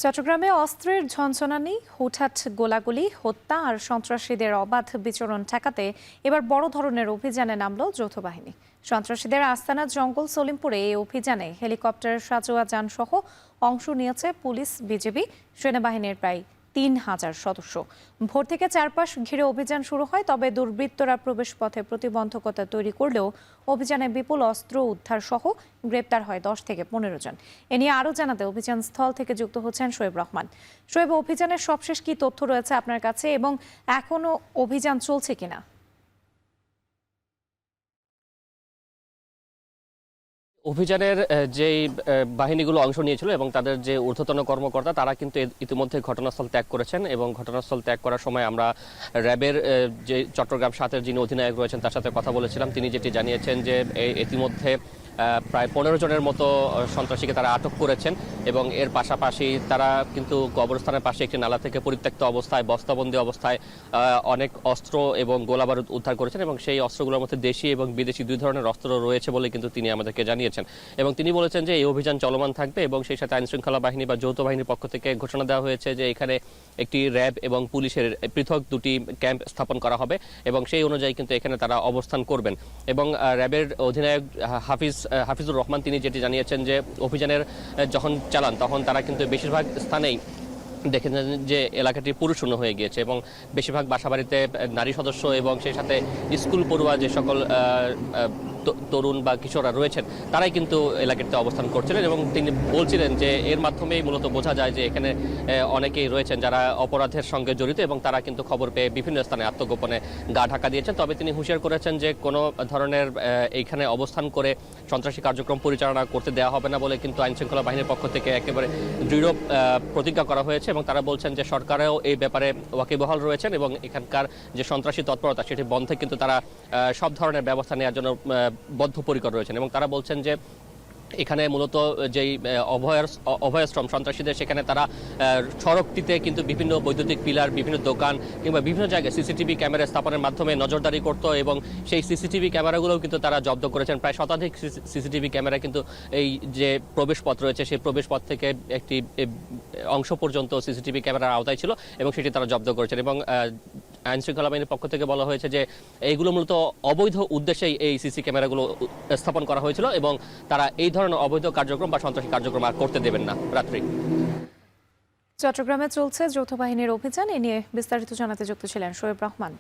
চট্টগ্রামে অস্ত্রের ঝনঝনানি, হুটহাট গোলাগুলি, হত্যা আর সন্ত্রাসীদের অবাধ বিচরণ ঠেকাতে এবার বড় ধরনের অভিযানে নামল যৌথ বাহিনী। সন্ত্রাসীদের আস্তানা জঙ্গল সলিমপুরে এই অভিযানে হেলিকপ্টার, সাঁজোয়া যান সহ অংশ নিয়েছে পুলিশ, বিজিবি, সেনাবাহিনীর প্রায় ৩,০০০ সদস্য। ভোর থেকে চারপাশ ঘিরে অভিযান শুরু হয়, তবে দুর্বৃত্তরা প্রবেশ পথে প্রতিবন্ধকতা তৈরি করলেও অভিযানে বিপুল অস্ত্র উদ্ধার সহ গ্রেপ্তার হয় ১০ থেকে ১৫ জন। এ নিয়ে আরও জানাতে অভিযান স্থল থেকে যুক্ত হচ্ছেন শোয়েব রহমান। শোয়েব, অভিযানের সবশেষ কি তথ্য রয়েছে আপনার কাছে এবং এখনো অভিযান চলছে কিনা? অভিযানের যেই বাহিনীগুলো অংশ নিয়েছিল এবং তাদের যে ঊর্ধ্বতন কর্মকর্তা তারা কিন্তু ইতিমধ্যে ঘটনাস্থল ত্যাগ করেছেন এবং ঘটনাস্থল ত্যাগ করার সময় আমরা র্যাবের যে চট্টগ্রাম ৭-এর যিনি অধিনায়ক রয়েছেন তার সাথে কথা বলেছিলাম। তিনি যেটি জানিয়েছেন যে ইতিমধ্যে প্রায় ১৫ জনের মতো সন্ত্রাসীকে তারা আটক করেছেন এবং এর পাশাপাশি তারা কিন্তু কবরস্থানের পাশে একটি নালা থেকে পরিত্যক্ত অবস্থায়, বস্তাবন্দি অবস্থায় অনেক অস্ত্র এবং গোলাবারুদ উদ্ধার করেছেন এবং সেই অস্ত্রগুলোর মধ্যে দেশি এবং বিদেশি দুই ধরনের অস্ত্র রয়েছে বলে কিন্তু তিনি আমাদেরকে জানিয়েছেন। এবং তিনি বলেছেন যে এই অভিযান চলমান থাকবে এবং সেই সাথে আইনশৃঙ্খলা বাহিনী বা যৌথ বাহিনীর পক্ষ থেকে ঘোষণা দেওয়া হয়েছে যে এখানে একটি র্যাব এবং পুলিশের পৃথক দুটি ক্যাম্প স্থাপন করা হবে এবং সেই অনুযায়ী কিন্তু এখানে তারা অবস্থান করবেন। এবং র্যাবের অধিনায়ক হাফিজুর রহমান তিনি যেটি জানিয়েছেন যে অভিযানের যখন চালান তখন তারা কিন্তু বেশিরভাগ স্থানেই দেখেছেন যে এলাকাটি পুরুষশূন্য হয়ে গিয়েছে এবং বেশিরভাগ বাসাবাড়িতে নারী সদস্য এবং সেই সাথে স্কুল পড়ুয়া যে সকল তরুণ বা কিশোররা রয়েছেন তারাই কিন্তু এলাকাটিতে অবস্থান করছিলেন এবং তিনি বলছিলেন যে এর মাধ্যমেই মূলত বোঝা যায় যে এখানে অনেকেই রয়েছেন যারা অপরাধের সঙ্গে জড়িত এবং তারা কিন্তু খবর পেয়ে বিভিন্ন স্থানে আত্মগোপনে গা ঢাকা দিয়েছেন। তবে তিনি হুঁশিয়ার করেছেন যে কোনো ধরনের এইখানে অবস্থান করে সন্ত্রাসী কার্যক্রম পরিচালনা করতে দেওয়া হবে না বলে কিন্তু আইনশৃঙ্খলা বাহিনীর পক্ষ থেকে একেবারে দৃঢ় প্রতিজ্ঞা করা হয়েছে এবং তারা বলছেন যে সরকারেও এই ব্যাপারে ওয়াকিবহাল রয়েছেন এবং এখানকার যে সন্ত্রাসী তৎপরতা সেটি বন্ধে কিন্তু তারা সব ধরনের ব্যবস্থা নেওয়ার জন্য বদ্ধপরিকর রয়েছেন এবং তারা বলছেন যে এখানে মূলত যেই অভয়াশ্রম সন্ত্রাসীদের সেখানে তারা সড়কটিতে কিন্তু বিভিন্ন বৈদ্যুতিক পিলার, বিভিন্ন দোকান কিংবা বিভিন্ন জায়গায় সিসিটিভি ক্যামেরা স্থাপনের মাধ্যমে নজরদারি করতো এবং সেই সিসিটিভি ক্যামেরাগুলোও কিন্তু তারা জব্দ করেছেন। প্রায় শতাধিক সিসিটিভি ক্যামেরা কিন্তু এই যে প্রবেশপথ রয়েছে সেই প্রবেশপথ থেকে একটি অংশ পর্যন্ত সিসিটিভি ক্যামেরার আওতায় ছিল এবং সেটি তারা জব্দ করেছেন। এবং আইনশৃঙ্খলা বাহিনীর পক্ষ থেকে বলা হয়েছে যে এইগুলো মূলত অবৈধ উদ্দেশ্যেই এই সিসি ক্যামেরাগুলো স্থাপন করা হয়েছিল এবং তারা এই ধরনের অবৈধ কার্যক্রম বা সন্ত্রাসী কার্যক্রম আর করতে দেবেন না। রাত্রি চট্টগ্রামে চলছে যৌথ বাহিনীর অভিযান, এ নিয়ে বিস্তারিত জানাতে যুক্ত ছিলেন শোয়েব রহমান।